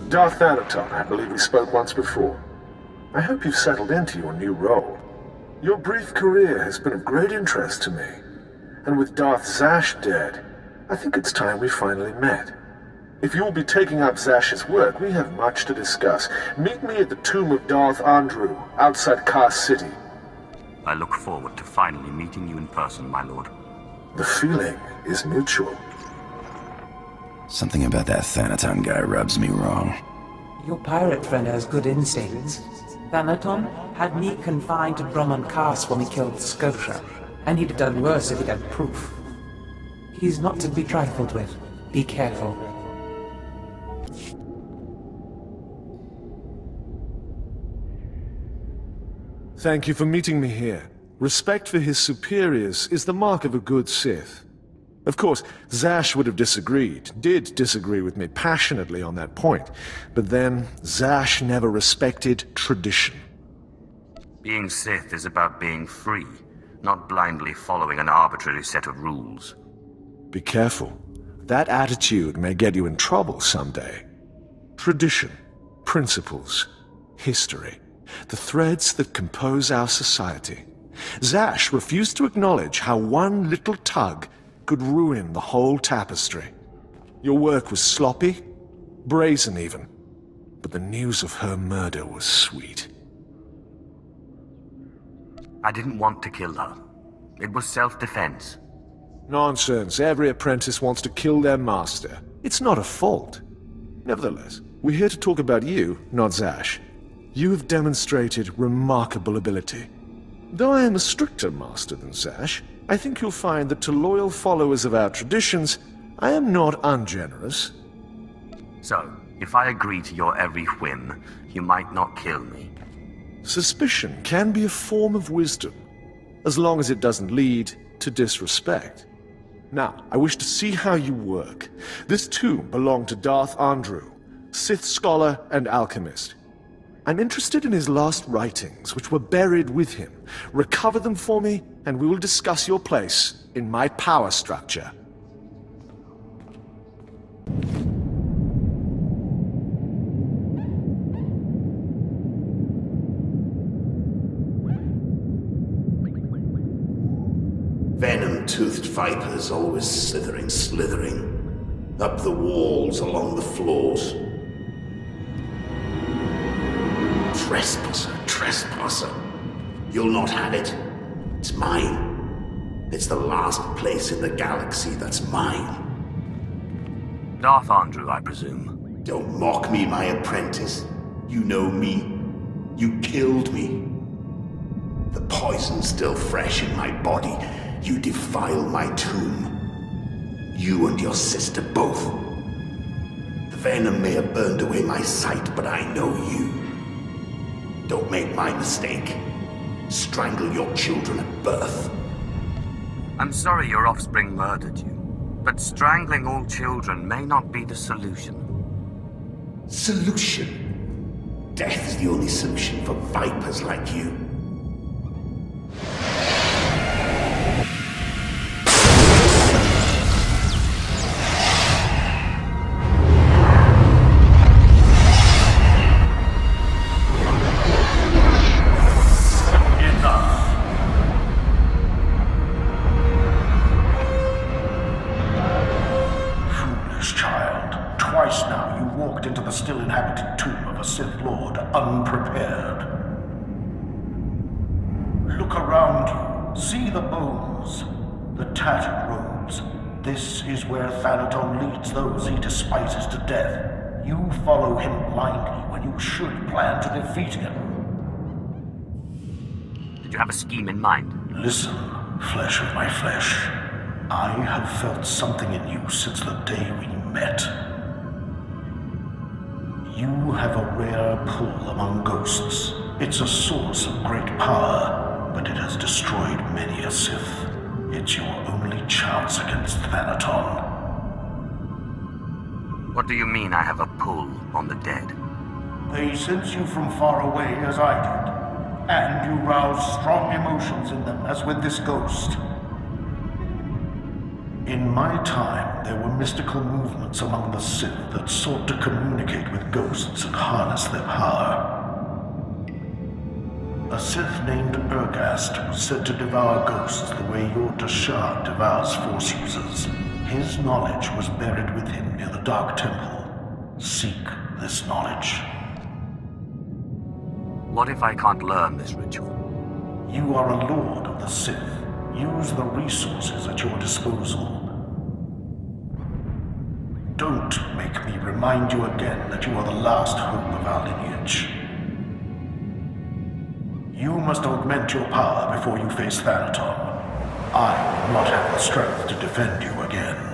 Darth Thanaton, I believe we spoke once before. I hope you've settled into your new role. Your brief career has been of great interest to me. And with Darth Zash dead, I think it's time we finally met. If you'll be taking up Zash's work, we have much to discuss. Meet me at the tomb of Darth Andrew, outside Kar City. I look forward to finally meeting you in person, my lord. The feeling is mutual. Something about that Thanaton guy rubs me wrong. Your pirate friend has good instincts. Thanaton had me confined to Drummond Cast when we killed Scotia, and he'd have done worse if he'd had proof. He's not to be trifled with. Be careful. Thank you for meeting me here. Respect for his superiors is the mark of a good Sith. Of course, Zash would have did disagree with me passionately on that point, but then Zash never respected tradition. Being Sith is about being free, not blindly following an arbitrary set of rules. Be careful. That attitude may get you in trouble someday. Tradition, principles, history, the threads that compose our society. Zash refused to acknowledge how one little tug could ruin the whole tapestry. Your work was sloppy, brazen even, but the news of her murder was sweet. I didn't want to kill her. It was self-defense. Nonsense. Every apprentice wants to kill their master. It's not a fault. Nevertheless, we're here to talk about you, not Zash. You have demonstrated remarkable ability. Though I am a stricter master than Zash, I think you'll find that to loyal followers of our traditions, I am not ungenerous. So, if I agree to your every whim, you might not kill me. Suspicion can be a form of wisdom, as long as it doesn't lead to disrespect. Now, I wish to see how you work. This tomb belonged to Darth Andrew, Sith scholar and alchemist. I'm interested in his last writings, which were buried with him. Recover them for me, and we will discuss your place in my power structure. Venom-toothed vipers always slithering, up the walls, along the floors. Trespasser. You'll not have it. It's mine. It's the last place in the galaxy that's mine. Darth Andrew, I presume. Don't mock me, my apprentice. You know me. You killed me. The poison's still fresh in my body. You defile my tomb. You and your sister both. The venom may have burned away my sight, but I know you. Don't make my mistake. Strangle your children at birth. I'm sorry your offspring murdered you, but strangling all children may not be the solution. Solution? Death is the only solution for vipers like you. Unprepared. Look around you. See the bones, the tattered robes. This is where Thanaton leads those he despises to death. You follow him blindly when you should plan to defeat him. Did you have a scheme in mind? Listen, flesh of my flesh. I have felt something in you since the day we met. You have a rare pull among ghosts. It's a source of great power, but it has destroyed many a Sith. It's your only chance against Thanaton. What do you mean I have a pull on the dead? They sense you from far away as I did, and you rouse strong emotions in them as with this ghost. In my time, there were mystical movements among the Sith that sought to communicate with ghosts their power. A Sith named Jragus was said to devour ghosts the way your Tashar devours Force users. His knowledge was buried with him near the Dark Temple. Seek this knowledge. What if I can't learn this ritual? You are a Lord of the Sith. Use the resources at your disposal. Don't make me remind you again that you are the last hope of our lineage. You must augment your power before you face Thanaton. I will not have the strength to defend you again.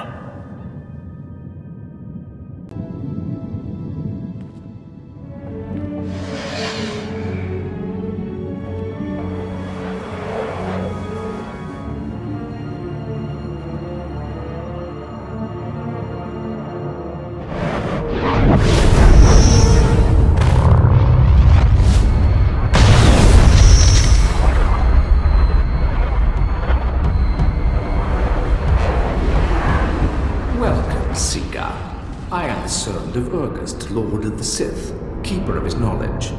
Of Jragus, Lord of the Sith, keeper of his knowledge.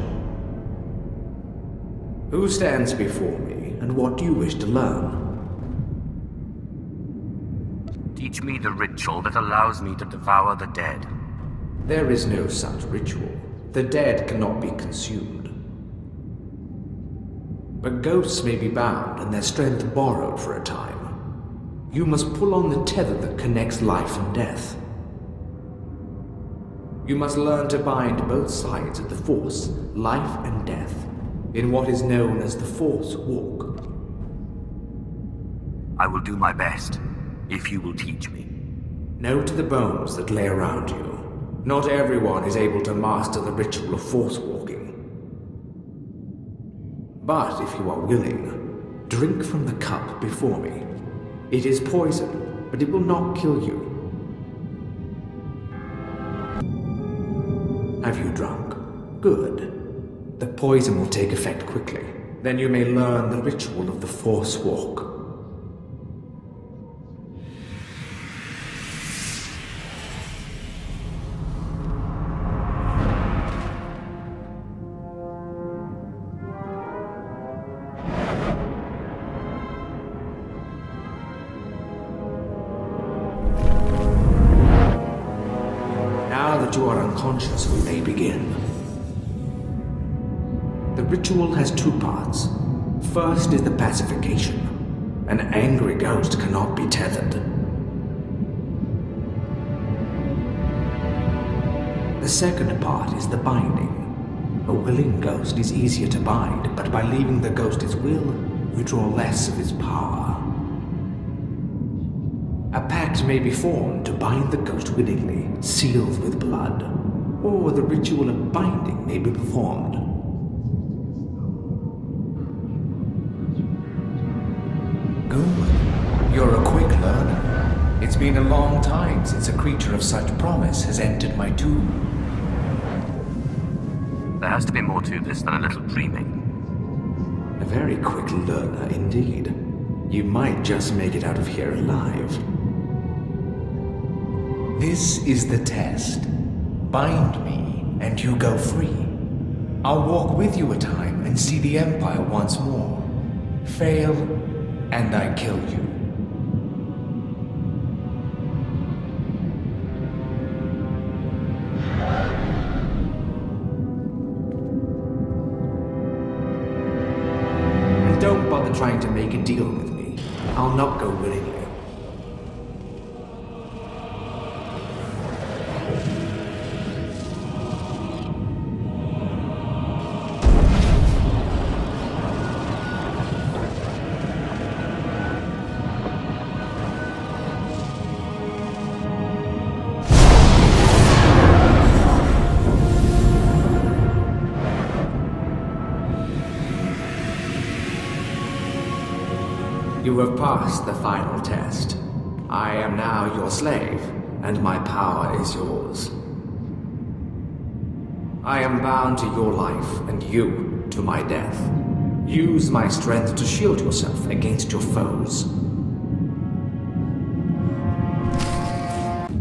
Who stands before me, and what do you wish to learn? Teach me the ritual that allows me to devour the dead. There is no such ritual. The dead cannot be consumed. But ghosts may be bound and their strength borrowed for a time. You must pull on the tether that connects life and death. You must learn to bind both sides of the Force, life and death, in what is known as the Force Walk. I will do my best, if you will teach me. Know to the bones that lay around you. Not everyone is able to master the ritual of Force Walking. But if you are willing, drink from the cup before me. It is poison, but it will not kill you. Have you drunk? Good. The poison will take effect quickly. Then you may learn the ritual of the Force Walk. You are unconscious, we may begin. The ritual has two parts. First is the pacification. An angry ghost cannot be tethered. The second part is the binding. A willing ghost is easier to bind, but by leaving the ghost its will, you draw less of its power. A pact may be formed to bind the ghost willingly, sealed with blood, or the ritual of binding may be performed. Good. You're a quick learner. It's been a long time since a creature of such promise has entered my tomb. There has to be more to this than a little dreaming. A very quick learner indeed. You might just make it out of here alive. This is the test. Bind me, and you go free. I'll walk with you a time and see the Empire once more. Fail, and I kill you. And don't bother trying to make a deal with me. I'll not go willingly. You have passed the final test. I am now your slave, and my power is yours. I am bound to your life, and you to my death. Use my strength to shield yourself against your foes.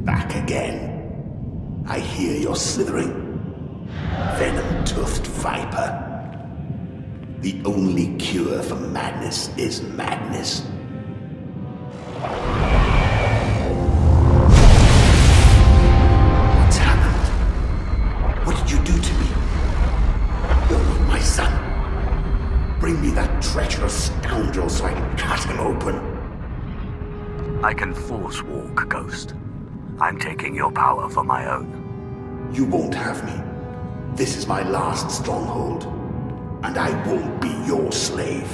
Back again. I hear you're slithering. venom-toothed viper. The only cure for madness is madness. What's happened? What did you do to me? You're not my son. Bring me that treacherous scoundrel so I can cut him open. I can force walk, Ghost. I'm taking your power for my own. You won't have me. This is my last stronghold. And I won't be your slave.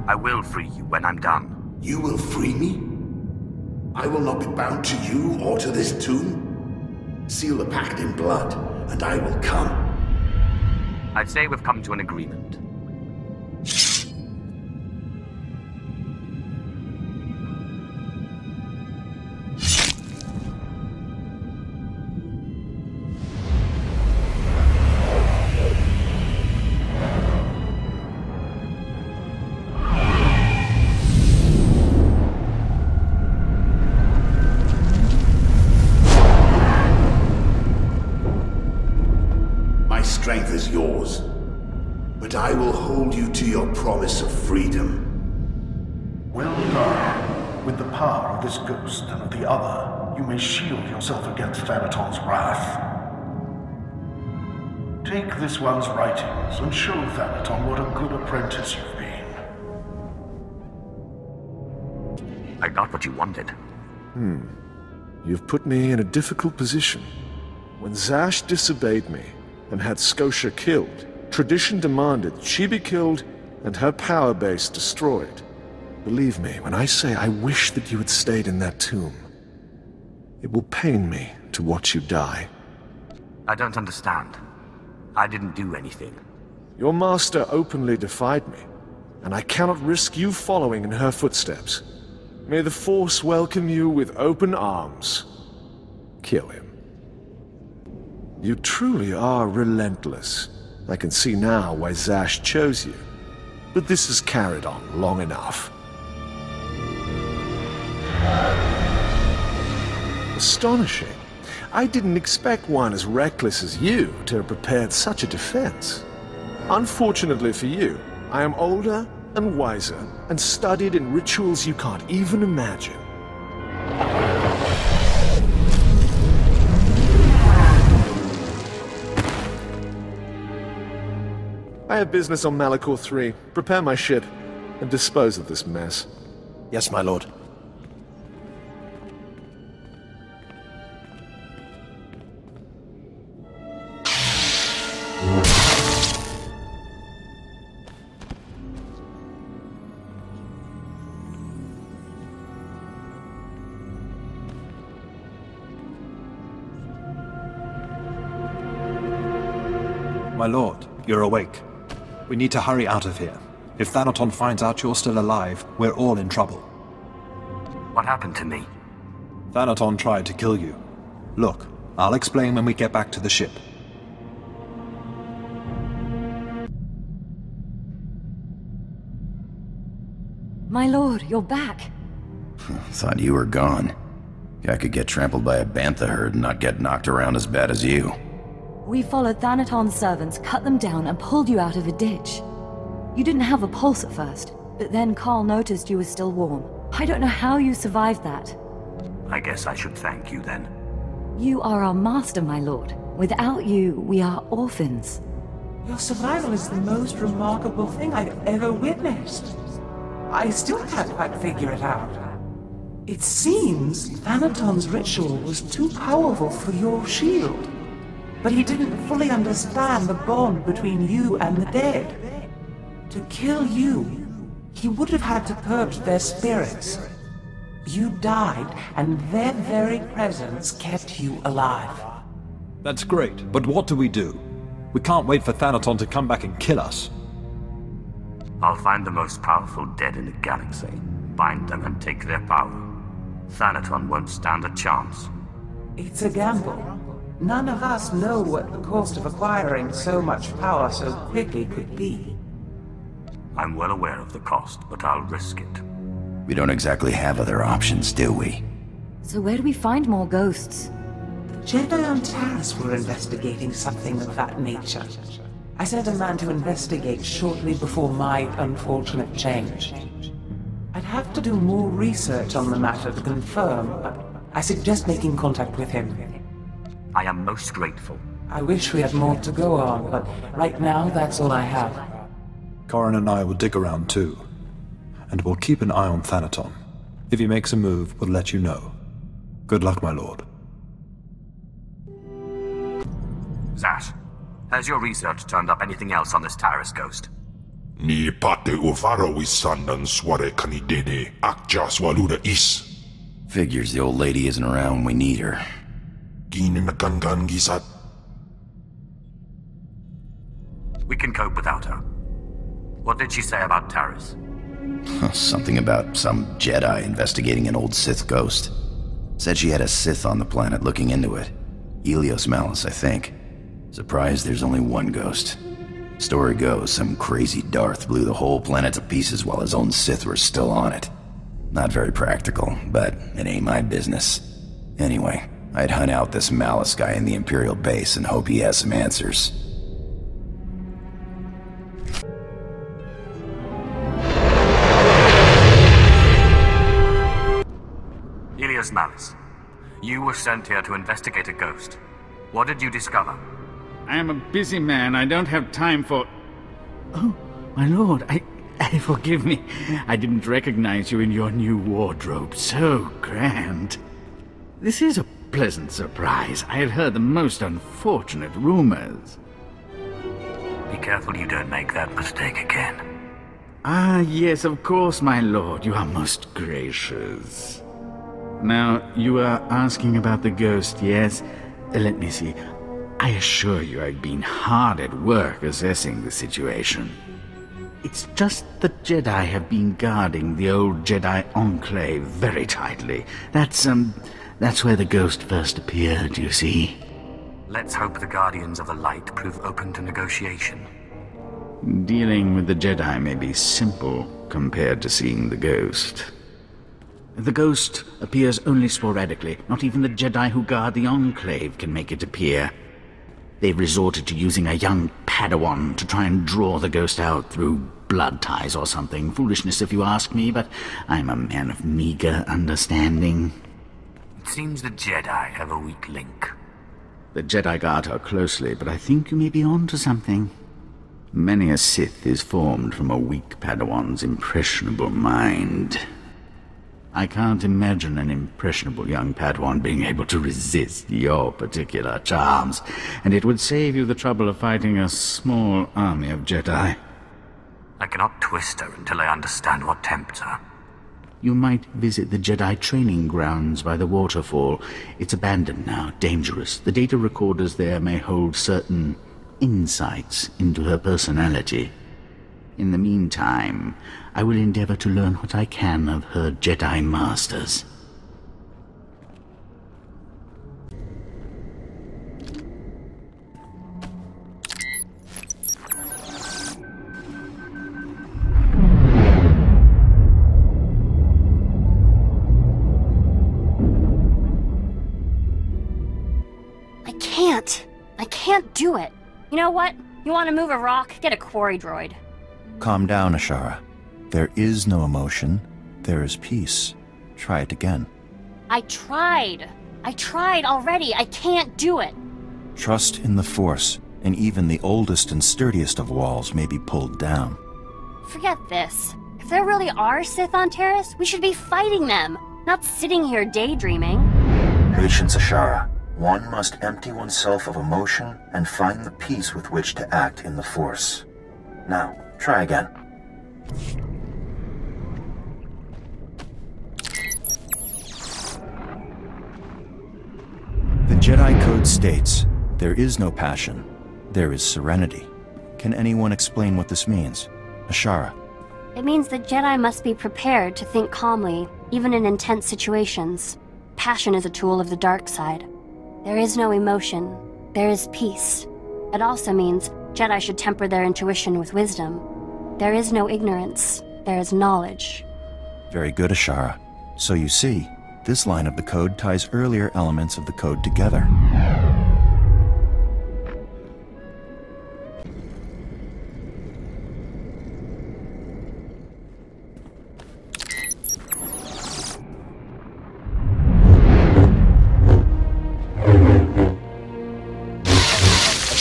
I will free you when I'm done. You will free me? I will not be bound to you or to this tomb. Seal the pact in blood, and I will come. I'd say we've come to an agreement. Strength is yours, but I will hold you to your promise of freedom. Well done. With the power of this ghost and of the other, you may shield yourself against Thanaton's wrath. Take this one's writings and show Thanaton what a good apprentice you've been. I got what you wanted. You've put me in a difficult position. When Zash disobeyed me, and had Scotia killed, tradition demanded she be killed and her power base destroyed. Believe me when I say I wish that you had stayed in that tomb. It will pain me to watch you die. I don't understand. I didn't do anything. Your master openly defied me, and I cannot risk you following in her footsteps. May the Force welcome you with open arms. Kill him. You truly are relentless. I can see now why Zash chose you. But this has carried on long enough. Astonishing. I didn't expect one as reckless as you to have prepared such a defense. Unfortunately for you, I am older and wiser, and studied in rituals you can't even imagine. I have business on Malachor 3. Prepare my ship, and dispose of this mess. Yes, my lord. My lord, you're awake. We need to hurry out of here. If Thanaton finds out you're still alive, we're all in trouble. What happened to me? Thanaton tried to kill you. Look, I'll explain when we get back to the ship. My lord, you're back. Thought you were gone. I could get trampled by a bantha herd and not get knocked around as bad as you. We followed Thanaton's servants, cut them down, and pulled you out of a ditch. You didn't have a pulse at first, but then Carl noticed you were still warm. I don't know how you survived that. I guess I should thank you then. You are our master, my lord. Without you, we are orphans. Your survival is the most remarkable thing I've ever witnessed. I still can't quite figure it out. It seems Thanaton's ritual was too powerful for your shield. But he didn't fully understand the bond between you and the dead. To kill you, he would have had to purge their spirits. You died, and their very presence kept you alive. That's great, but what do? We can't wait for Thanaton to come back and kill us. I'll find the most powerful dead in the galaxy, bind them and take their power. Thanaton won't stand a chance. It's a gamble. None of us know what the cost of acquiring so much power so quickly could be. I'm well aware of the cost, but I'll risk it. We don't exactly have other options, do we? So where do we find more ghosts? Jedi on Taris were investigating something of that nature. I sent a man to investigate shortly before my unfortunate change. I'd have to do more research on the matter to confirm, but I suggest making contact with him. I am most grateful. I wish we had more to go on, but right now that's all I have. Corrin and I will dig around too. And we'll keep an eye on Thanaton. If he makes a move, we'll let you know. Good luck, my lord. Zash, has your research turned up anything else on this Taris ghost? Ni pate uvaro wisandan sware kanidede akja swaluda is. Figures the old lady isn't around when we need her. Gininakangan gisat. We can cope without her. What did she say about Taris? Something about some Jedi investigating an old Sith ghost. Said she had a Sith on the planet looking into it. Helios Malus, I think. Surprised there's only one ghost. Story goes, some crazy Darth blew the whole planet to pieces while his own Sith were still on it. Not very practical, but it ain't my business. Anyway, I'd hunt out this Malus guy in the Imperial base and hope he has some answers. Helios Malus, you were sent here to investigate a ghost. What did you discover? I am a busy man. I don't have time for... Oh, my lord, I forgive me. I didn't recognize you in your new wardrobe. So grand. This is a pleasant surprise. I had heard the most unfortunate rumors. Be careful you don't make that mistake again. Ah, yes, of course, my lord. You are most gracious. Now, you are asking about the ghost, yes? Let me see. I assure you I've been hard at work assessing the situation. It's just the Jedi have been guarding the old Jedi Enclave very tightly. That's where the ghost first appeared, you see. Let's hope the Guardians of the Light prove open to negotiation. Dealing with the Jedi may be simple compared to seeing the ghost. The ghost appears only sporadically. Not even the Jedi who guard the Enclave can make it appear. They've resorted to using a young Padawan to try and draw the ghost out through blood ties or something. Foolishness if you ask me, but I'm a man of meager understanding. It seems the Jedi have a weak link. The Jedi guard her closely, but I think you may be on to something. Many a Sith is formed from a weak Padawan's impressionable mind. I can't imagine an impressionable young Padawan being able to resist your particular charms, and it would save you the trouble of fighting a small army of Jedi. I cannot twist her until I understand what tempts her. You might visit the Jedi training grounds by the waterfall. It's abandoned now, dangerous. The data recorders there may hold certain insights into her personality. In the meantime, I will endeavor to learn what I can of her Jedi masters. I can't do it. You know what? You want to move a rock? Get a quarry droid. Calm down, Ashara. There is no emotion. There is peace. Try it again. I tried already. I can't do it. Trust in the Force, and even the oldest and sturdiest of walls may be pulled down. Forget this. If there really are Sith on Taris, we should be fighting them, not sitting here daydreaming. Patience, Ashara. One must empty oneself of emotion and find the peace with which to act in the Force. Now, try again. The Jedi Code states, there is no passion, there is serenity. Can anyone explain what this means? Ashara. It means the Jedi must be prepared to think calmly, even in intense situations. Passion is a tool of the dark side. There is no emotion. There is peace. It also means Jedi should temper their intuition with wisdom. There is no ignorance. There is knowledge. Very good, Ashara. So you see, this line of the code ties earlier elements of the code together.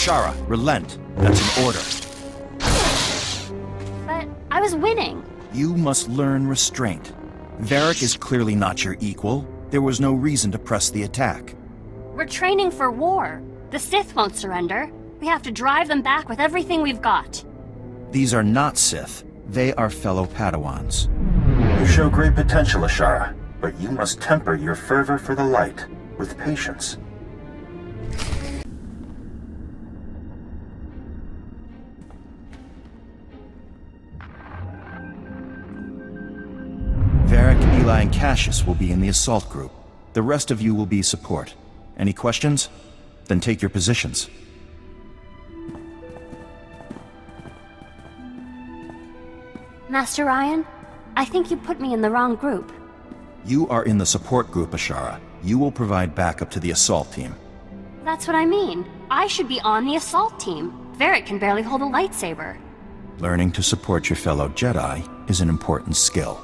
Ashara, relent. That's an order. But I was winning. You must learn restraint. Varric is clearly not your equal. There was no reason to press the attack. We're training for war. The Sith won't surrender. We have to drive them back with everything we've got. These are not Sith. They are fellow Padawans. You show great potential, Ashara, but you must temper your fervor for the light with patience. Varric, Eli, and Cassius will be in the assault group. The rest of you will be support. Any questions? Then take your positions. Master Ryan, I think you put me in the wrong group. You are in the support group, Ashara. You will provide backup to the assault team. That's what I mean. I should be on the assault team. Varric can barely hold a lightsaber. Learning to support your fellow Jedi is an important skill.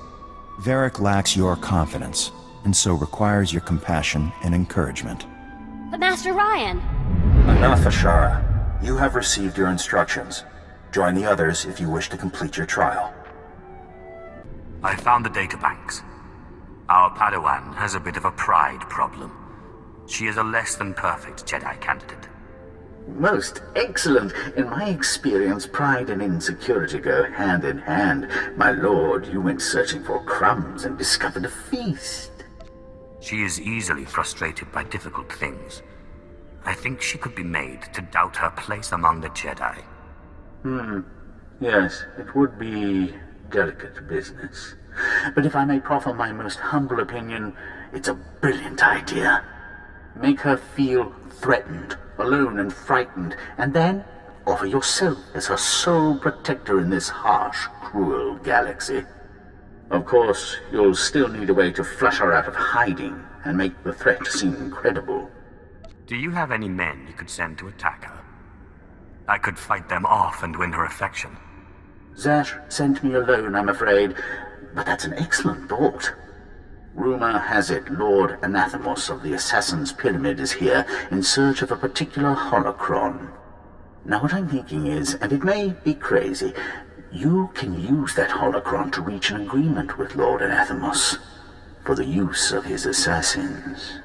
Varric lacks your confidence, and so requires your compassion and encouragement. But Master Ryan... Enough, Ashara. You have received your instructions. Join the others if you wish to complete your trial. I found the databanks. Our Padawan has a bit of a pride problem. She is a less than perfect Jedi candidate. Most excellent. In my experience, pride and insecurity go hand in hand. My lord, you went searching for crumbs and discovered a feast. She is easily frustrated by difficult things. I think she could be made to doubt her place among the Jedi. Yes, it would be delicate business. But if I may proffer my most humble opinion, it's a brilliant idea. Make her feel threatened, alone and frightened, and then offer yourself as her sole protector in this harsh, cruel galaxy. Of course, you'll still need a way to flush her out of hiding and make the threat seem credible. Do you have any men you could send to attack her? I could fight them off and win her affection. Zash sent me alone, I'm afraid, but that's an excellent thought. Rumor has it Lord Anathemos of the Assassin's Pyramid is here in search of a particular holocron. Now what I'm thinking is, and it may be crazy, you can use that holocron to reach an agreement with Lord Anathemos for the use of his assassins.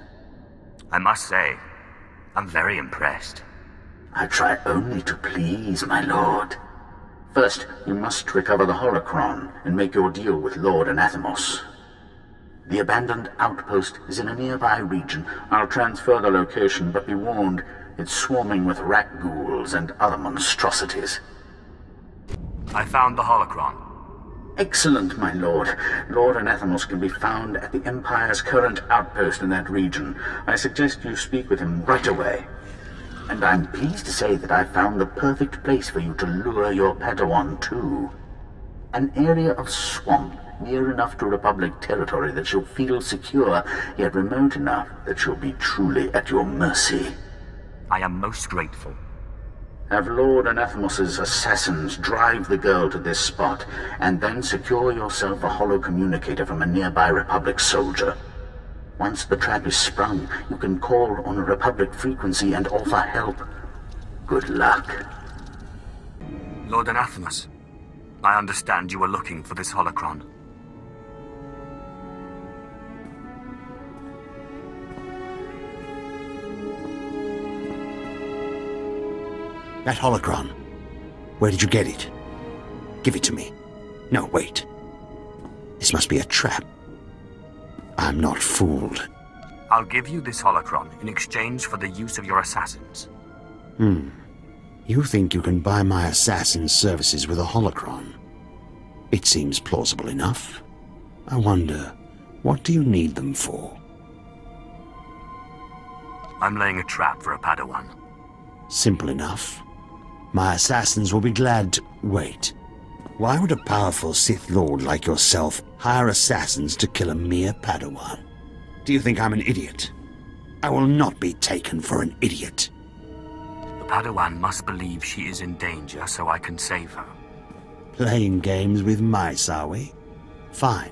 I must say, I'm very impressed. I try only to please, my lord. First, you must recover the holocron and make your deal with Lord Anathemos. The abandoned outpost is in a nearby region. I'll transfer the location, but be warned, it's swarming with rat ghouls and other monstrosities. I found the holocron. Excellent, my lord. Lord Anathemos can be found at the Empire's current outpost in that region. I suggest you speak with him right away. And I'm pleased to say that I've found the perfect place for you to lure your Padawan to. An area of swamp near enough to Republic territory that she'll feel secure, yet remote enough that she'll be truly at your mercy. I am most grateful. Have Lord Anathemos' assassins drive the girl to this spot, and then secure yourself a holo communicator from a nearby Republic soldier. Once the trap is sprung, you can call on a Republic frequency and offer help. Good luck. Lord Anathemos, I understand you were looking for this holocron. That holocron. Where did you get it? Give it to me. No, wait. This must be a trap. I'm not fooled. I'll give you this holocron in exchange for the use of your assassins. You think you can buy my assassin's services with a holocron? It seems plausible enough. I wonder, what do you need them for? I'm laying a trap for a Padawan. Simple enough. My assassins will be glad to... Wait. Why would a powerful Sith Lord like yourself hire assassins to kill a mere Padawan? Do you think I'm an idiot? I will not be taken for an idiot. The Padawan must believe she is in danger so I can save her. Playing games with mice, are we? Fine.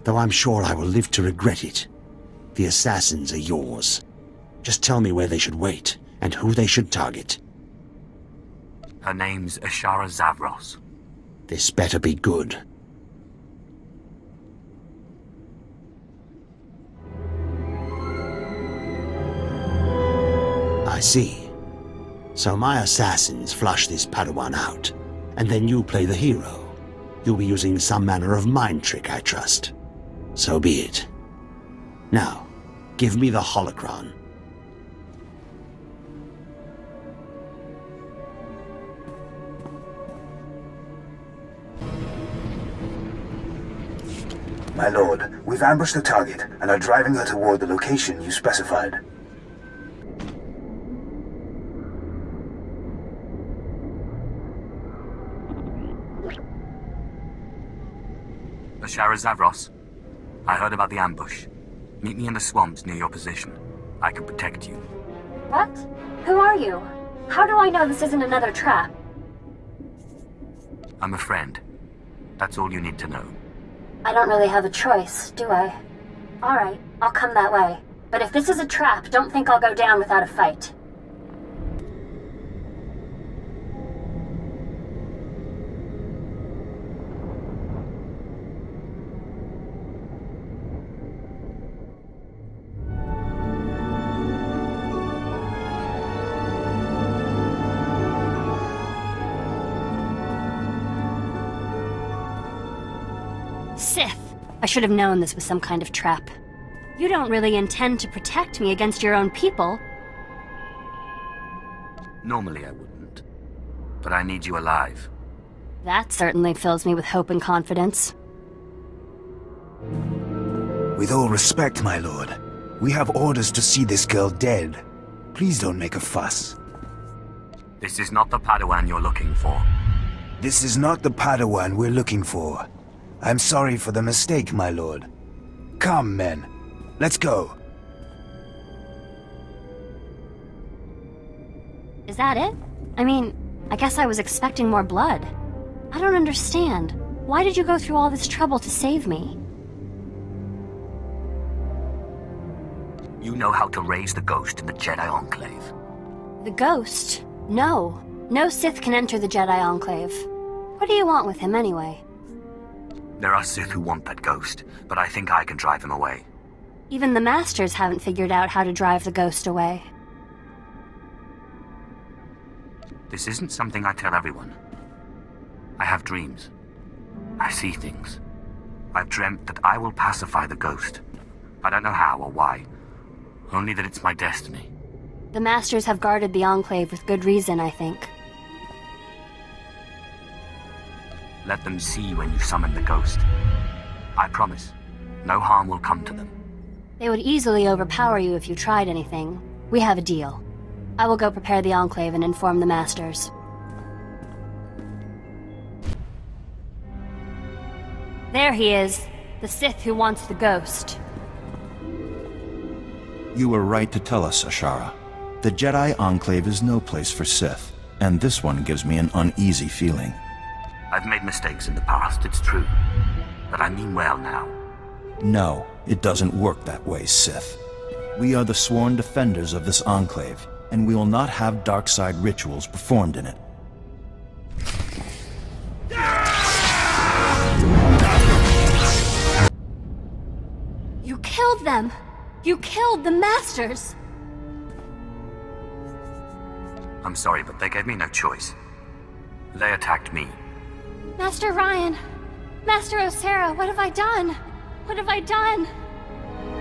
Though I'm sure I will live to regret it. The assassins are yours. Just tell me where they should wait and who they should target. Her name's Ashara Zavros. This better be good. I see. So my assassins flush this Padawan out, and then you play the hero. You'll be using some manner of mind trick, I trust. So be it. Now, give me the holocron. My lord, we've ambushed the target and are driving her toward the location you specified. Ashara Zavros, I heard about the ambush. Meet me in the swamps near your position. I can protect you. What? Who are you? How do I know this isn't another trap? I'm a friend. That's all you need to know. I don't really have a choice, do I? Alright, I'll come that way. But if this is a trap, don't think I'll go down without a fight. Sith! I should have known this was some kind of trap. You don't really intend to protect me against your own people. Normally I wouldn't. But I need you alive. That certainly fills me with hope and confidence. With all respect, my lord, we have orders to see this girl dead. Please don't make a fuss. This is not the Padawan you're looking for. This is not the Padawan we're looking for. I'm sorry for the mistake, my lord. Come, men. Let's go. Is that it? I mean, I guess I was expecting more blood. I don't understand. Why did you go through all this trouble to save me? You know how to raise the ghost in the Jedi Enclave. The ghost? No. No Sith can enter the Jedi Enclave. What do you want with him, anyway? There are Sith who want that ghost, but I think I can drive him away. Even the Masters haven't figured out how to drive the ghost away. This isn't something I tell everyone. I have dreams. I see things. I've dreamt that I will pacify the ghost. I don't know how or why. Only that it's my destiny. The Masters have guarded the Enclave with good reason, I think. Let them see when you summon the ghost. I promise, no harm will come to them. They would easily overpower you if you tried anything. We have a deal. I will go prepare the Enclave and inform the Masters. There he is, the Sith who wants the ghost. You were right to tell us, Ashara. The Jedi Enclave is no place for Sith, and this one gives me an uneasy feeling. I've made mistakes in the past, it's true. But I mean well now. No, it doesn't work that way, Sith. We are the sworn defenders of this Enclave, and we will not have dark side rituals performed in it. You killed them! You killed the Masters! I'm sorry, but they gave me no choice. They attacked me. Master Ryan! Master Osera, what have I done? What have I done?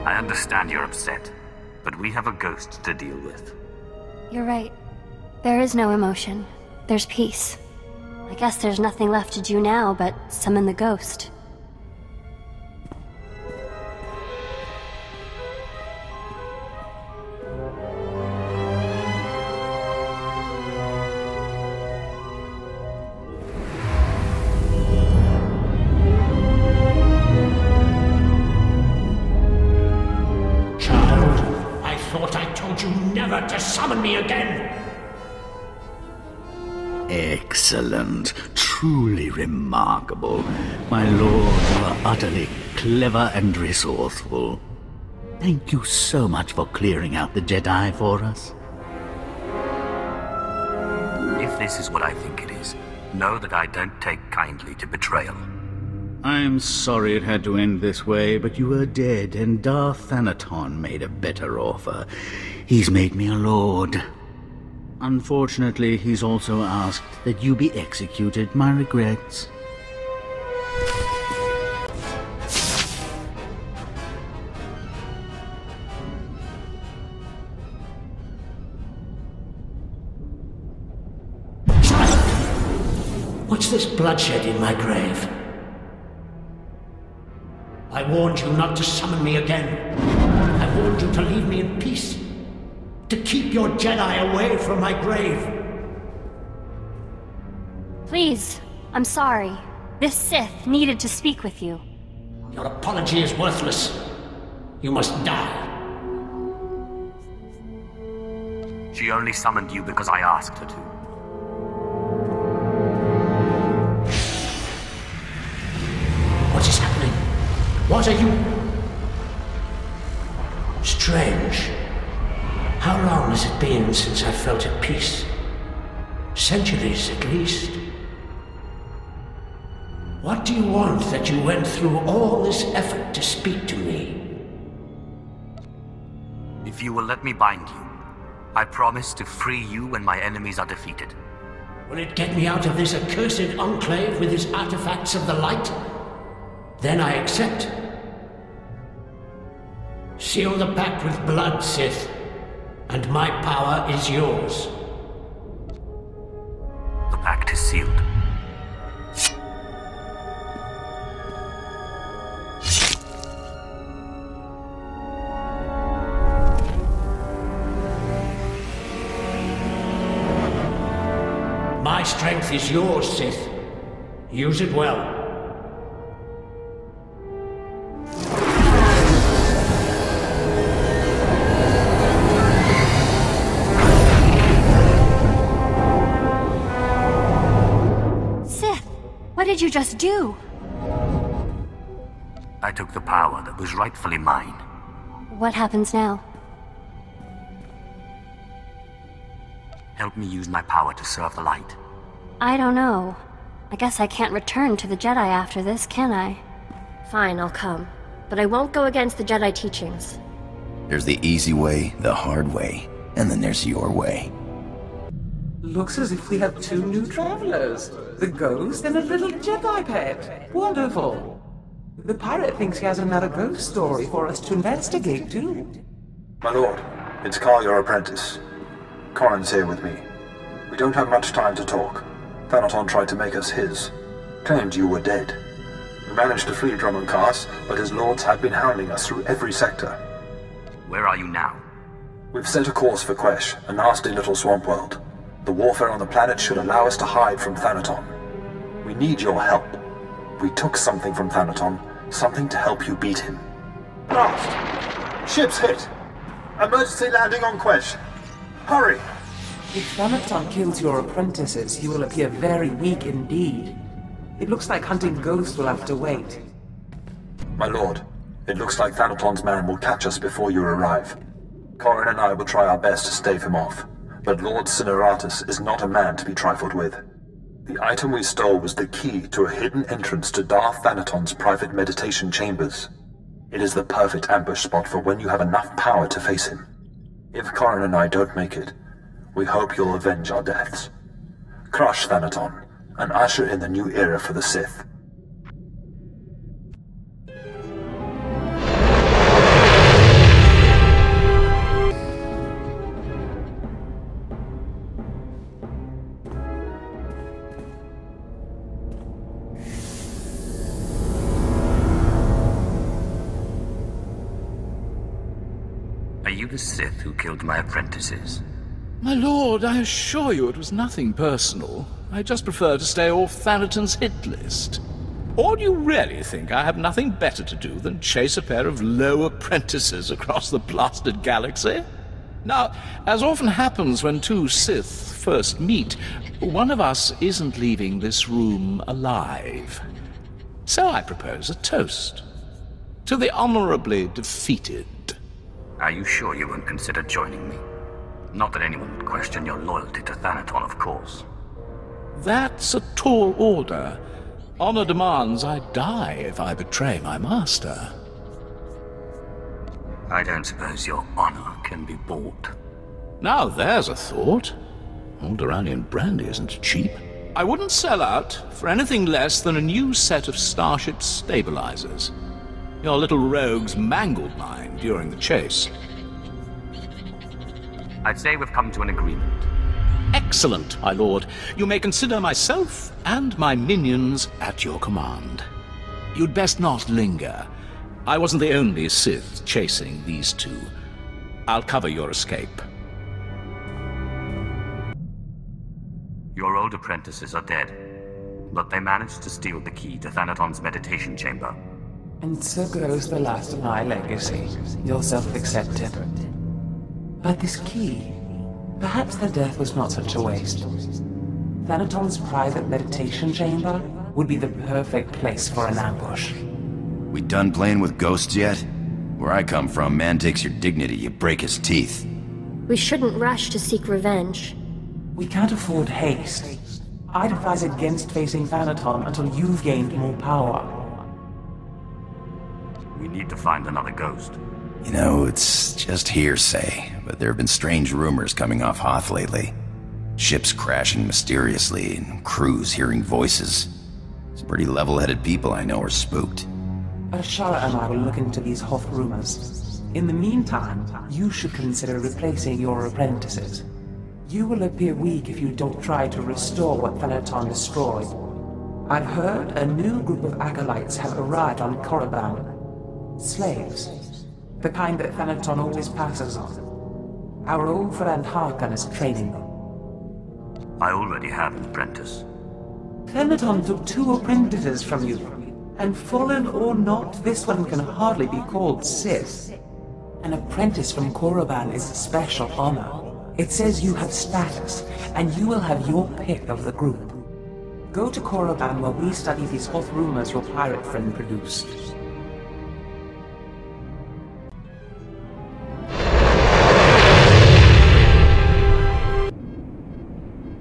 I understand you're upset, but we have a ghost to deal with. You're right. There is no emotion. There's peace. I guess there's nothing left to do now but summon the ghost. To summon me again. Excellent. Truly remarkable. My lord, you are utterly clever and resourceful. Thank you so much for clearing out the Jedi for us. If if this is what I think it is, know that I don't take kindly to betrayal. I'm sorry it had to end this way, but you were dead, and Darth Thanaton made a better offer. He's made me a lord. Unfortunately, he's also asked that you be executed. My regrets. What's this bloodshed in my grave? I warned you not to summon me again. I warned you to leave me in peace. To keep your Jedi away from my grave. Please, I'm sorry. This Sith needed to speak with you. Your apology is worthless. You must die. She only summoned you because I asked her to. What is happening? What are you... Strange. How long has it been since I felt at peace? Centuries, at least. What do you want that you went through all this effort to speak to me? If you will let me bind you, I promise to free you when my enemies are defeated. Will it get me out of this accursed enclave with its artifacts of the light? Then I accept. Seal the pact with blood, Sith, and my power is yours. The pact is sealed. My strength is yours, Sith. Use it well. What did you just do? I took the power that was rightfully mine. What happens now? Help me use my power to serve the light. I don't know. I guess I can't return to the Jedi after this, can I? Fine, I'll come. But I won't go against the Jedi teachings. There's the easy way, the hard way, and then there's your way. Looks as if we have two new travelers. The ghost and a little Jedi pet. Wonderful. The pirate thinks he has another ghost story for us to investigate, too. My lord, it's Carl, your apprentice. Corrin's here with me. We don't have much time to talk. Thanaton tried to make us his. Claimed you were dead. We managed to flee Drummond Cast, but his lords have been hounding us through every sector. Where are you now? We've set a course for Quesh, a nasty little swamp world. The warfare on the planet should allow us to hide from Thanaton. We need your help. We took something from Thanaton, something to help you beat him. Blast! Ship's hit! Emergency landing on Quesh! Hurry! If Thanaton kills your apprentices, he will appear very weak indeed. It looks like hunting ghosts will have to wait. My lord, it looks like Thanaton's man will catch us before you arrive. Corrin and I will try our best to stave him off. But Lord Cineratus is not a man to be trifled with. The item we stole was the key to a hidden entrance to Darth Thanaton's private meditation chambers. It is the perfect ambush spot for when you have enough power to face him. If Corrin and I don't make it, we hope you'll avenge our deaths. Crush Thanaton, and usher in the new era for the Sith. Are you the Sith who killed my apprentices? My lord, I assure you it was nothing personal. I just prefer to stay off Thanaton's hit list. Or do you really think I have nothing better to do than chase a pair of low apprentices across the blasted galaxy? Now, as often happens when two Sith first meet, one of us isn't leaving this room alive. So I propose a toast. To the honorably defeated. Are you sure you won't consider joining me? Not that anyone would question your loyalty to Thanaton, of course. That's a tall order. Honor demands I die if I betray my master. I don't suppose your honor can be bought. Now there's a thought. Alderaanian brandy isn't cheap. I wouldn't sell out for anything less than a new set of Starship stabilizers. Your little rogues mangled mine during the chase. I'd say we've come to an agreement. Excellent, my lord. You may consider myself and my minions at your command. You'd best not linger. I wasn't the only Sith chasing these two. I'll cover your escape. Your old apprentices are dead, but they managed to steal the key to Thanaton's meditation chamber. And so goes the last of my legacy. You're self-accepted. But this key... perhaps their death was not such a waste. Thanaton's private meditation chamber would be the perfect place for an ambush. We done playing with ghosts yet? Where I come from, man takes your dignity, you break his teeth. We shouldn't rush to seek revenge. We can't afford haste. I'd advise against facing Thanaton until you've gained more power. We need to find another ghost. You know, it's just hearsay, but there have been strange rumors coming off Hoth lately. Ships crashing mysteriously, and crews hearing voices. Some pretty level-headed people I know are spooked. Ashara and I will look into these Hoth rumors. In the meantime, you should consider replacing your apprentices. You will appear weak if you don't try to restore what Thanaton destroyed. I've heard a new group of acolytes have arrived on Korriban. Slaves. The kind that Thanaton always passes on. Our old friend Harkon is training them. I already have an apprentice. Thanaton took 2 apprentices from you. And fallen or not, this one can hardly be called Sith. An apprentice from Korriban is a special honor. It says you have status, and you will have your pick of the group. Go to Korriban while we study these Hoth rumors your pirate friend produced.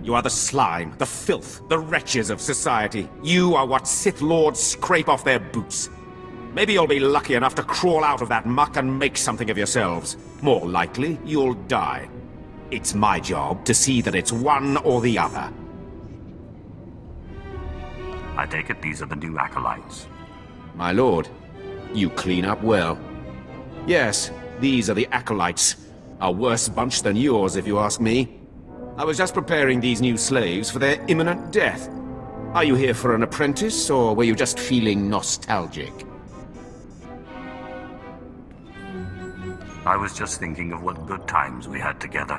You are the slime, the filth, the wretches of society. You are what Sith Lords scrape off their boots. Maybe you'll be lucky enough to crawl out of that muck and make something of yourselves. More likely, you'll die. It's my job to see that it's one or the other. I take it these are the new acolytes. My lord, you clean up well. Yes, these are the acolytes. A worse bunch than yours, if you ask me. I was just preparing these new slaves for their imminent death. Are you here for an apprentice, or were you just feeling nostalgic? I was just thinking of what good times we had together.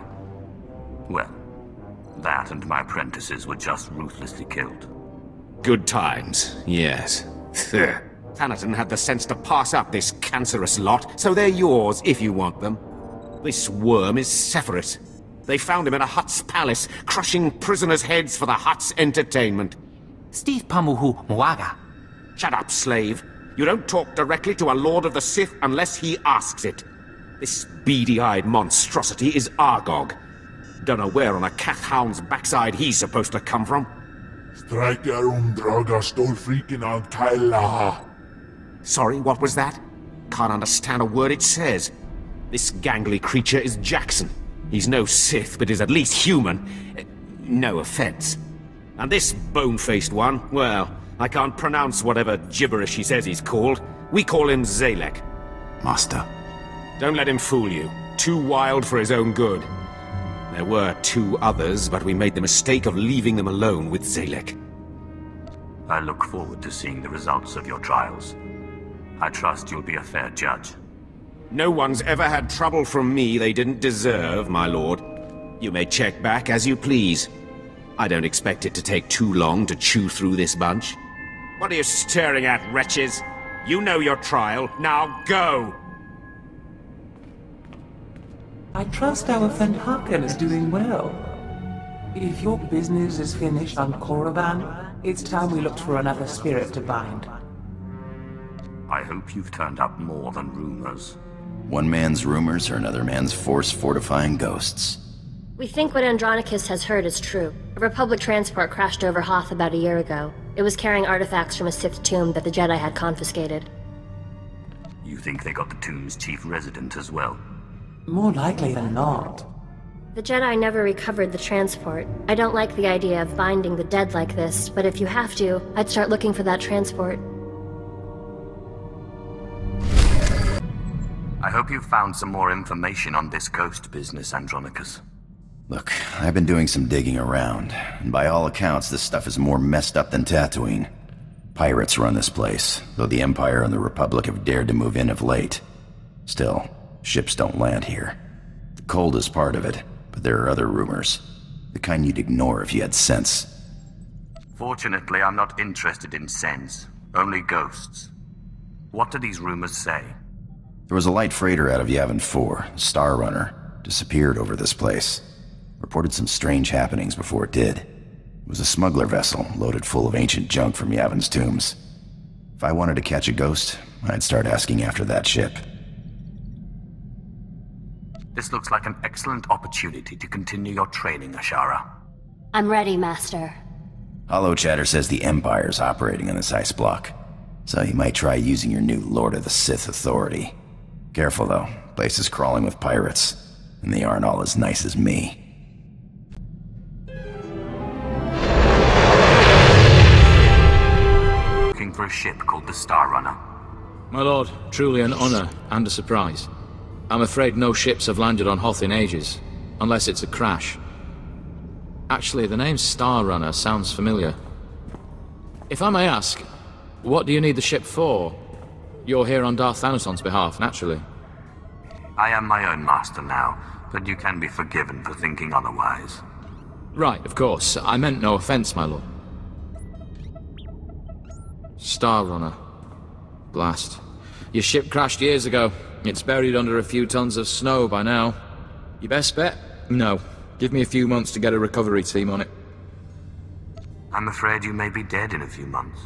Well, that and my apprentices were just ruthlessly killed. Good times, yes. Thanaton had the sense to pass up this cancerous lot, so they're yours if you want them. This worm is Sephiroth. They found him in a Hutt's palace, crushing prisoners' heads for the Hutt's entertainment. Steve Pamuhu Mwaga. Shut up, slave. You don't talk directly to a Lord of the Sith unless he asks it. This beady-eyed monstrosity is Argog. Don't know where on a cat-hound's backside he's supposed to come from. Striker Dragas står freaking on Kyla. Sorry, what was that? Can't understand a word it says. This gangly creature is Jackson. He's no Sith, but is at least human. No offense. And this bone-faced one, well, I can't pronounce whatever gibberish he says he's called. We call him Zalek. Master. Don't let him fool you. Too wild for his own good. There were 2 others, but we made the mistake of leaving them alone with Zalek. I look forward to seeing the results of your trials. I trust you'll be a fair judge. No one's ever had trouble from me they didn't deserve, my lord. You may check back as you please. I don't expect it to take too long to chew through this bunch. What are you staring at, wretches? You know your trial. Now go! I trust our friend Harkon is doing well. If your business is finished on Korriban, it's time we looked for another spirit to bind. I hope you've turned up more than rumors. One man's rumors are another man's force fortifying ghosts. We think what Andronicus has heard is true. A Republic transport crashed over Hoth about a year ago. It was carrying artifacts from a Sith tomb that the Jedi had confiscated. You think they got the tomb's chief resident as well? More likely than not. The Jedi never recovered the transport. I don't like the idea of binding the dead like this, but if you have to, I'd start looking for that transport. I hope you found some more information on this ghost business, Andronicus. Look, I've been doing some digging around, and by all accounts, this stuff is more messed up than Tatooine. Pirates run this place, though the Empire and the Republic have dared to move in of late. Still, ships don't land here. The cold is part of it, but there are other rumors. The kind you'd ignore if you had sense. Fortunately, I'm not interested in sense. Only ghosts. What do these rumors say? There was a light freighter out of Yavin 4, Star Runner, disappeared over this place. Reported some strange happenings before it did. It was a smuggler vessel loaded full of ancient junk from Yavin's tombs. If I wanted to catch a ghost, I'd start asking after that ship. This looks like an excellent opportunity to continue your training, Ashara. I'm ready, Master. Hollow Chatter says the Empire's operating in this ice block, so you might try using your new Lord of the Sith authority. Careful though, place is crawling with pirates, and they aren't all as nice as me. Looking for a ship called the Star Runner. My lord, truly an honor and a surprise. I'm afraid no ships have landed on Hoth in ages, unless it's a crash. Actually, the name Star Runner sounds familiar. If I may ask, what do you need the ship for? You're here on Darth Thanaton's behalf, naturally. I am my own master now, but you can be forgiven for thinking otherwise. Right, of course. I meant no offense, my lord. Star Runner. Blast. Your ship crashed years ago. It's buried under a few tons of snow by now. Your best bet? No. Give me a few months to get a recovery team on it. I'm afraid you may be dead in a few months.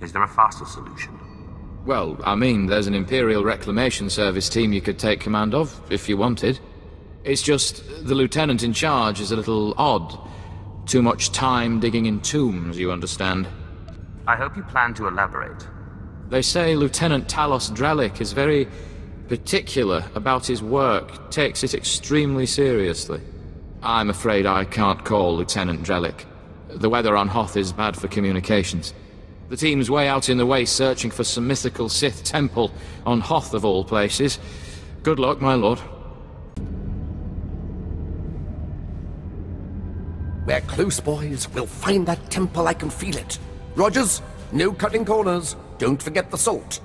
Is there a faster solution? Well, I mean, there's an Imperial Reclamation Service team you could take command of, if you wanted. It's just, the lieutenant in charge is a little odd. Too much time digging in tombs, you understand. I hope you plan to elaborate. They say Lieutenant Talos Drellic is very particular about his work, takes it extremely seriously. I'm afraid I can't call Lieutenant Drellic. The weather on Hoth is bad for communications. The team's way out in the way searching for some mythical Sith temple on Hoth of all places. Good luck, my lord. We're close, boys. We'll find that temple, I can feel it. Rogers, no cutting corners. Don't forget the salt.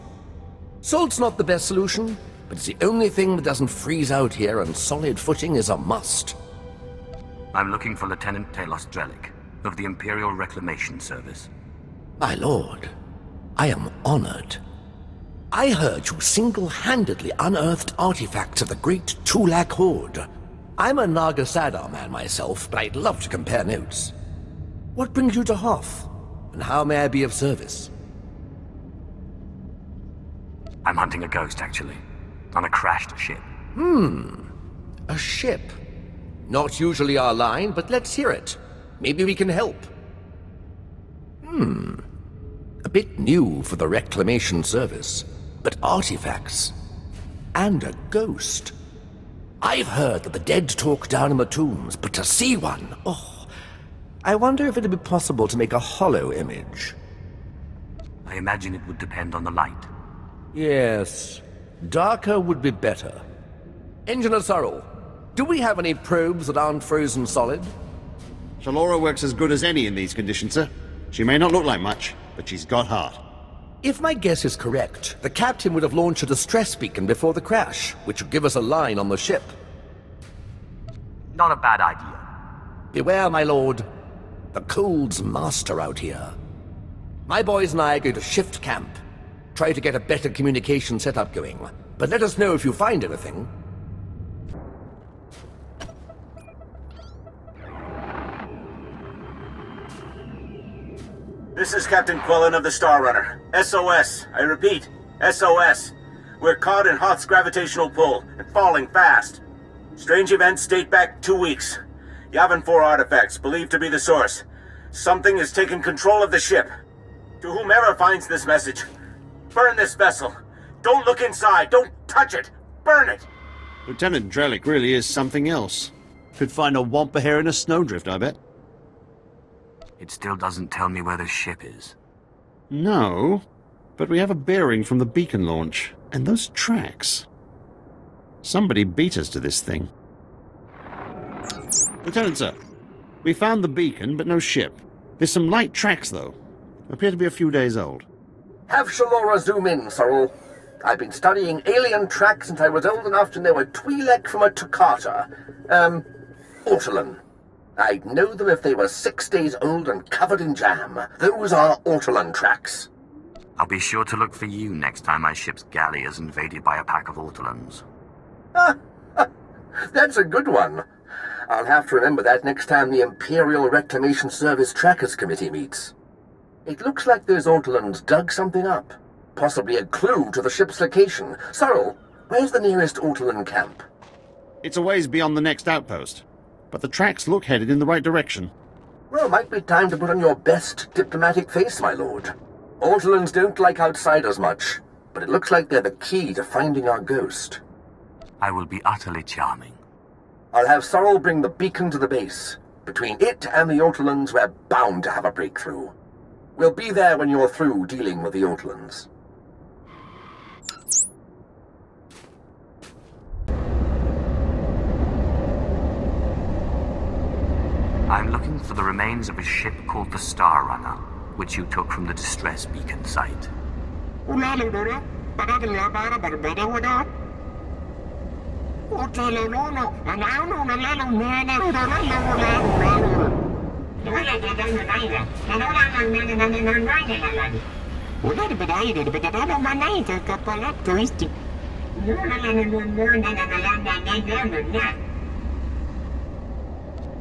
Salt's not the best solution, but it's the only thing that doesn't freeze out here, and solid footing is a must. I'm looking for Lieutenant Talos Drellic, of the Imperial Reclamation Service. My lord, I am honored. I heard you single-handedly unearthed artifacts of the great Tulak Horde. I'm a Naga Sadar man myself, but I'd love to compare notes. What brings you to Hoth, and how may I be of service? I'm hunting a ghost, actually. On a crashed ship. A ship. Not usually our line, but let's hear it. Maybe we can help. A bit new for the Reclamation Service, but artifacts. And a ghost. I've heard that the dead talk down in the tombs, but to see one, oh. I wonder if it'd be possible to make a hollow image. I imagine it would depend on the light. Yes. Darker would be better. Engineer Sorrel, do we have any probes that aren't frozen solid? Shalora works as good as any in these conditions, sir. She may not look like much, but she's got heart. If my guess is correct, the captain would have launched a distress beacon before the crash, which would give us a line on the ship. Not a bad idea. Beware, my lord. The cold's master out here. My boys and I are going to shift camp. Try to get a better communication setup going. But let us know if you find anything. This is Captain Quillen of the Star Runner. SOS. I repeat, SOS. We're caught in Hoth's gravitational pull and falling fast. Strange events date back 2 weeks. Yavin 4 artifacts, believed to be the source. Something has taken control of the ship. To whomever finds this message, burn this vessel. Don't look inside. Don't touch it. Burn it. Lieutenant Drellick really is something else. Could find a wampa hair in a snowdrift, I bet. It still doesn't tell me where the ship is. No, but we have a bearing from the beacon launch, and those tracks. Somebody beat us to this thing. Lieutenant, sir, we found the beacon, but no ship. There's some light tracks, though. Appear to be a few days old. Have Shalora zoom in, Sorrel. I've been studying alien tracks since I was old enough to know a Twi'lek from a Toccata. Ortolan. I'd know them if they were 6 days old and covered in jam. Those are Ortolan tracks. I'll be sure to look for you next time my ship's galley is invaded by a pack of Ortolans. That's a good one. I'll have to remember that next time the Imperial Reclamation Service Trackers Committee meets. It looks like those Ortolans dug something up. Possibly a clue to the ship's location. Sorrel, where's the nearest Ortolan camp? It's a ways beyond the next outpost, but the tracks look headed in the right direction. Well, might be time to put on your best diplomatic face, my lord. Ortolans don't like outsiders much, but it looks like they're the key to finding our ghost. I will be utterly charming. I'll have Sorrel bring the beacon to the base. Between it and the Ortolans, we're bound to have a breakthrough. We'll be there when you're through dealing with the Ortolans. I'm looking for the remains of a ship called the Star Runner, which you took from the distress beacon site.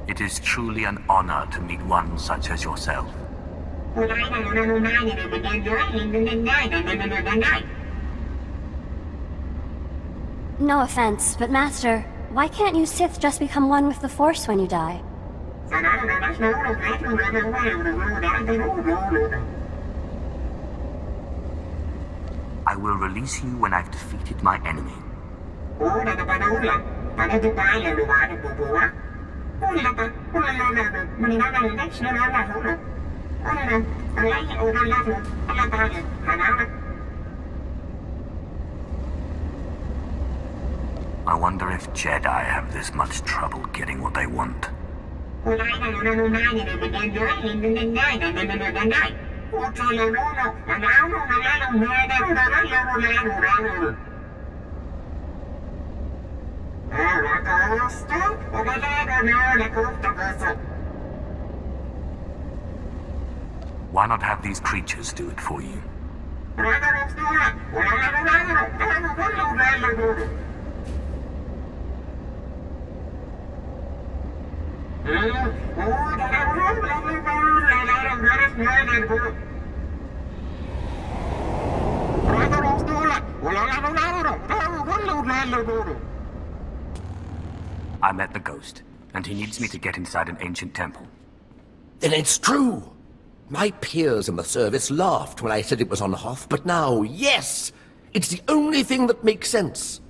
It is truly an honor to meet one such as yourself. No offense, but Master, why can't you Sith just become one with the Force when you die? I will release you when I've defeated my enemy. I wonder if Jedi have this much trouble getting what they want. Why not have these creatures do it for you? I met the ghost, and he needs me to get inside an ancient temple. Then it's true! My peers in the service laughed when I said it was on Hoth, but now, yes! It's the only thing that makes sense.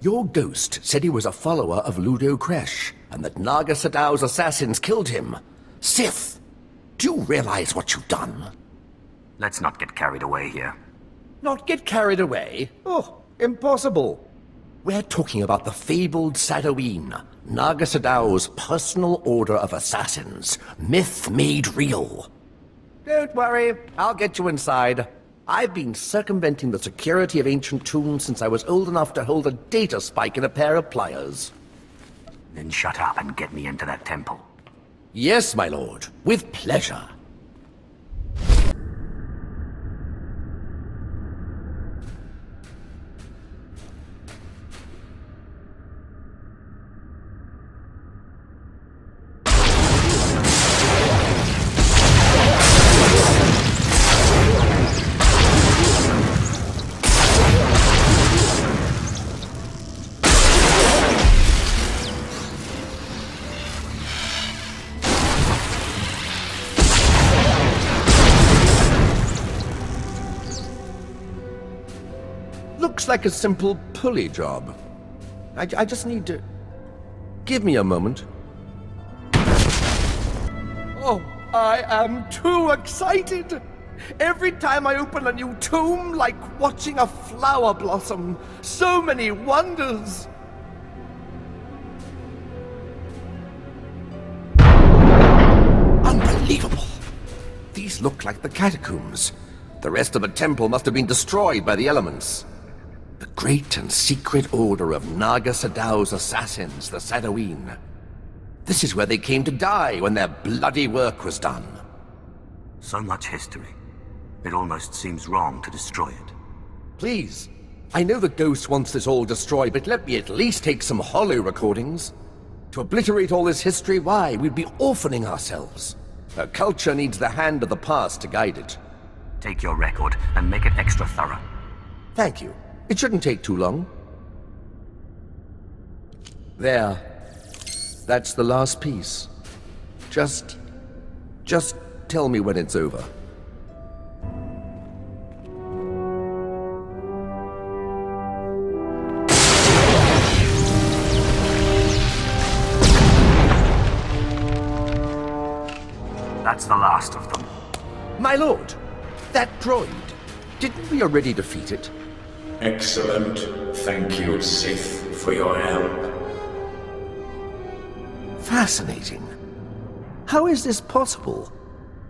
Your ghost said he was a follower of Ludo Kresh, and that Naga Sadow's assassins killed him. Sith, do you realize what you've done? Let's not get carried away here. Not get carried away? Oh, impossible. We're talking about the fabled Sadoween, Naga Sadow's personal order of assassins, myth made real. Don't worry, I'll get you inside. I've been circumventing the security of ancient tombs since I was old enough to hold a data spike in a pair of pliers. Then shut up and get me into that temple. Yes, my lord, with pleasure. looks like a simple pulley job. I just need to... Give me a moment. Oh, I am too excited! Every time I open a new tomb, like watching a flower blossom. So many wonders! Unbelievable! These look like the catacombs. The rest of the temple must have been destroyed by the elements. The great and secret order of Naga Sadow's assassins, the Sadoween. This is where they came to die when their bloody work was done. So much history. It almost seems wrong to destroy it. Please, I know the Ghost wants this all destroyed, but let me at least take some holo recordings. To obliterate all this history, why, we'd be orphaning ourselves. Our culture needs the hand of the past to guide it. Take your record and make it extra thorough. Thank you. It shouldn't take too long. There. That's the last piece. Just tell me when it's over. That's the last of them. My lord, that droid, didn't we already defeat it? Excellent. Thank you, Sith, for your help. Fascinating. How is this possible?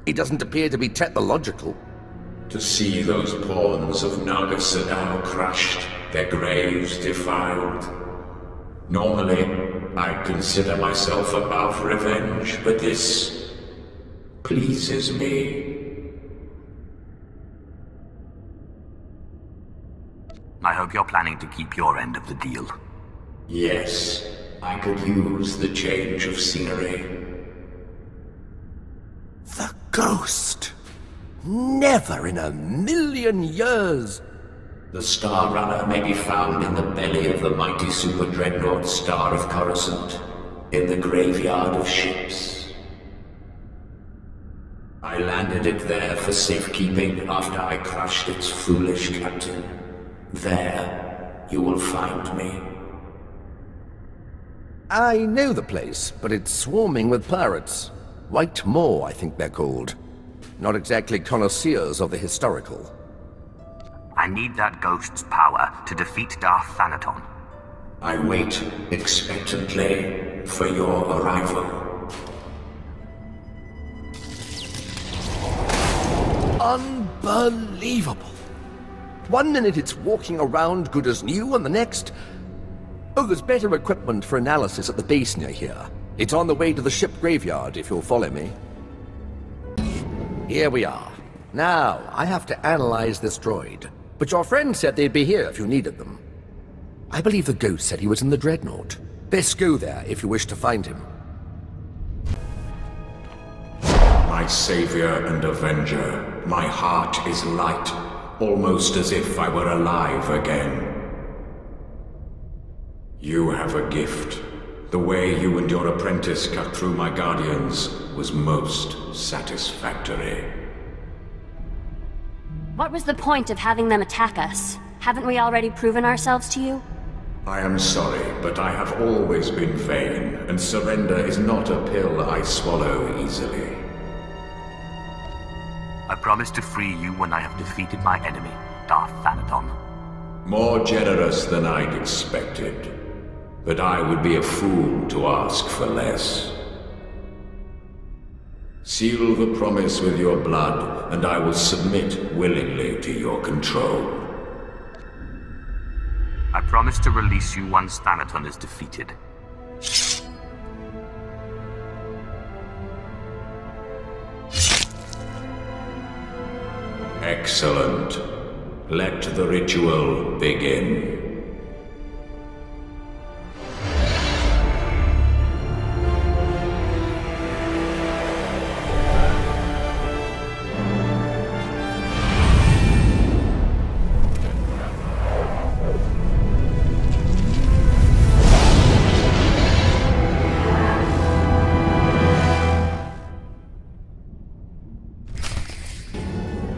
It doesn't appear to be technological. To see those pawns of Naga Sadow crushed, their graves defiled. Normally, I consider myself above revenge, but this pleases me. I hope you're planning to keep your end of the deal. Yes, I could use the change of scenery. The Ghost! Never in a million years! The Star Runner may be found in the belly of the mighty super dreadnought Star of Coruscant, in the graveyard of ships. I landed it there for safekeeping after I crushed its foolish captain. There, you will find me. I know the place, but it's swarming with pirates. White Moor, I think they're called. Not exactly connoisseurs of the historical. I need that ghost's power to defeat Darth Thanaton. I wait expectantly for your arrival. Unbelievable! One minute it's walking around good as new, and the next... Oh, there's better equipment for analysis at the base near here. It's on the way to the ship graveyard, if you'll follow me. Here we are. Now, I have to analyze this droid. But your friend said they'd be here if you needed them. I believe the Ghost said he was in the Dreadnought. Best go there if you wish to find him. My savior and avenger, my heart is light, almost as if I were alive again. You have a gift. The way you and your apprentice cut through my guardians was most satisfactory. What was the point of having them attack us? Haven't we already proven ourselves to you? I am sorry, but I have always been vain, and surrender is not a pill I swallow easily. I promise to free you when I have defeated my enemy, Darth Thanaton. More generous than I'd expected. But I would be a fool to ask for less. Seal the promise with your blood, and I will submit willingly to your control. I promise to release you once Thanaton is defeated. Excellent. Let the ritual begin.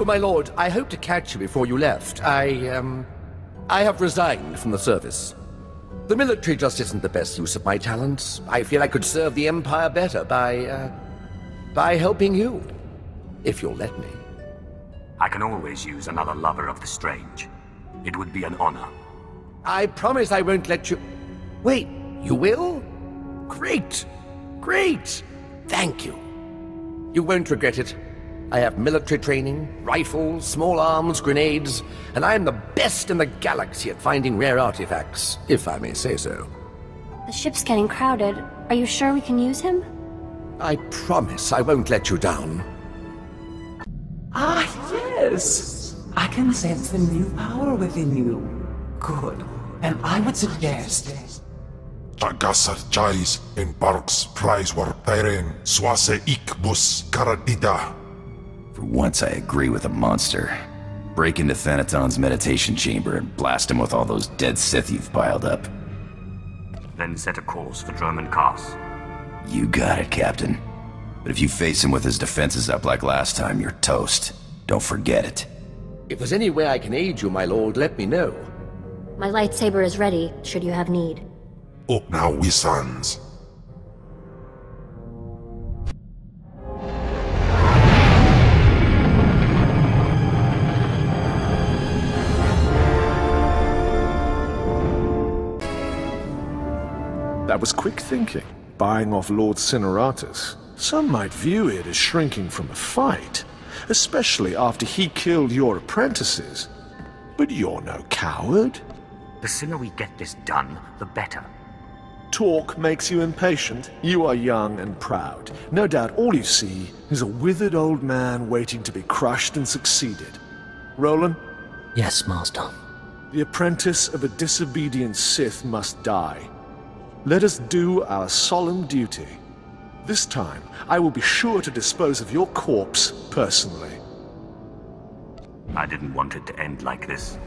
My lord, I hope to catch you before you left. I have resigned from the service. The military just isn't the best use of my talents. I feel I could serve the Empire better by helping you. If you'll let me. I can always use another lover of the strange. It would be an honor. I promise I won't let you... Wait, you will? Great! Great! Thank you. You won't regret it. I have military training, rifles, small arms, grenades, and I am the best in the galaxy at finding rare artifacts, if I may say so. The ship's getting crowded. Are you sure we can use him? I promise I won't let you down. Ah, yes! I can sense the new power within you. Good. And I would suggest... Agasar Jaris in Barks Prize war Tyrene Swase Ikbus Karadida. For once I agree with a monster. Break into Thanaton's meditation chamber and blast him with all those dead Sith you've piled up. Then set a course for Dromund Kaas. You got it, Captain. But if you face him with his defenses up like last time, you're toast. Don't forget it. If there's any way I can aid you, my lord, let me know. My lightsaber is ready, should you have need. Up now, we sons. That was quick thinking, buying off Lord Synopsis. Some might view it as shrinking from a fight, especially after he killed your apprentices. But you're no coward. The sooner we get this done, the better. Talk makes you impatient. You are young and proud. No doubt all you see is a withered old man waiting to be crushed and succeeded. Roland? Yes, Master. The apprentice of a disobedient Sith must die. Let us do our solemn duty. This time, I will be sure to dispose of your corpse personally. I didn't want it to end like this.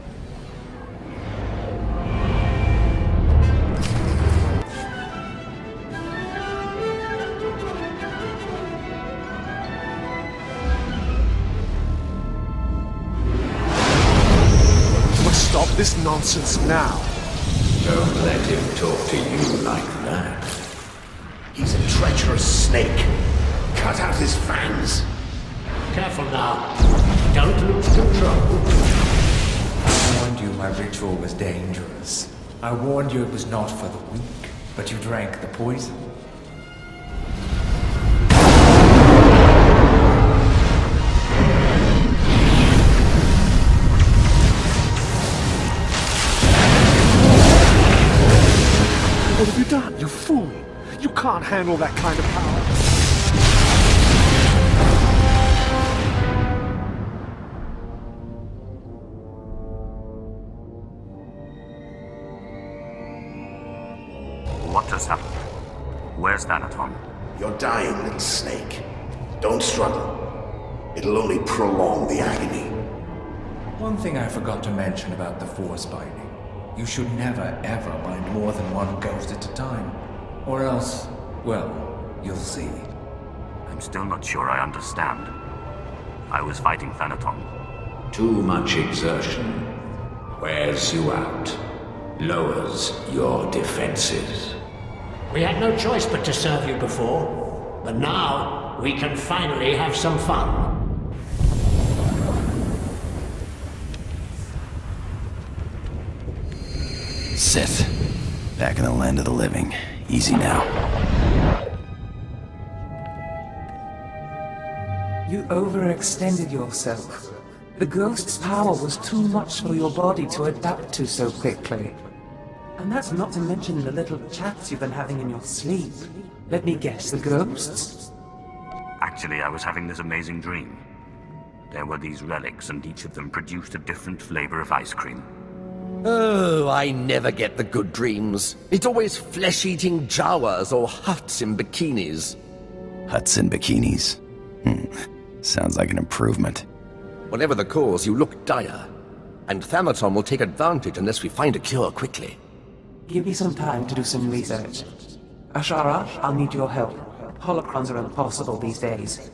Stop this nonsense now. Don't let him talk to you like that. He's a treacherous snake. Cut out his fangs. Careful now. Don't lose control. I warned you my ritual was dangerous. I warned you it was not for the weak, but you drank the poison. What have you done, you fool? You can't handle that kind of power. What just happened? Where's Thanaton? You're dying, little snake. Don't struggle. It'll only prolong the agony. One thing I forgot to mention about the Force binding. You should never, ever bind more than one ghost at a time. Or else, well, you'll see. I'm still not sure I understand. I was fighting Thanaton. Too much exertion wears you out, lowers your defenses. We had no choice but to serve you before, but now we can finally have some fun. Sith. Back in the land of the living. Easy now. You overextended yourself. The ghost's power was too much for your body to adapt to so quickly. And that's not to mention the little chats you've been having in your sleep. Let me guess, the ghosts? Actually, I was having this amazing dream. There were these relics, and each of them produced a different flavor of ice cream. Oh, I never get the good dreams. It's always flesh-eating Jawas or huts in bikinis. Huts in bikinis? Sounds like an improvement. Whatever the cause, you look dire. And Thanaton will take advantage unless we find a cure quickly. Give me some time to do some research. Ashara, I'll need your help. Holocrons are impossible these days.